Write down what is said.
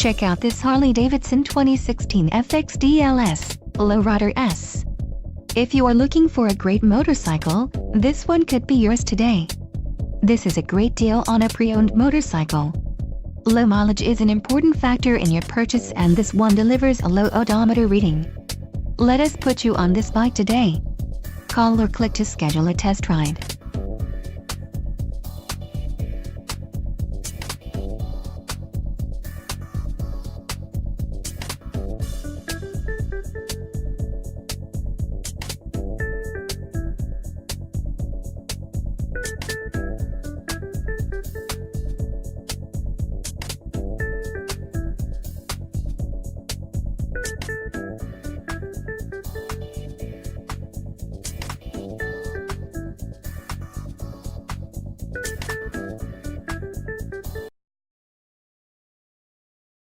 Check out this Harley-Davidson 2016 FXDLS Lowrider S. If you are looking for a great motorcycle, this one could be yours today. This is a great deal on a pre-owned motorcycle. Low mileage is an important factor in your purchase, and this one delivers a low odometer reading. Let us put you on this bike today. Call or click to schedule a test ride.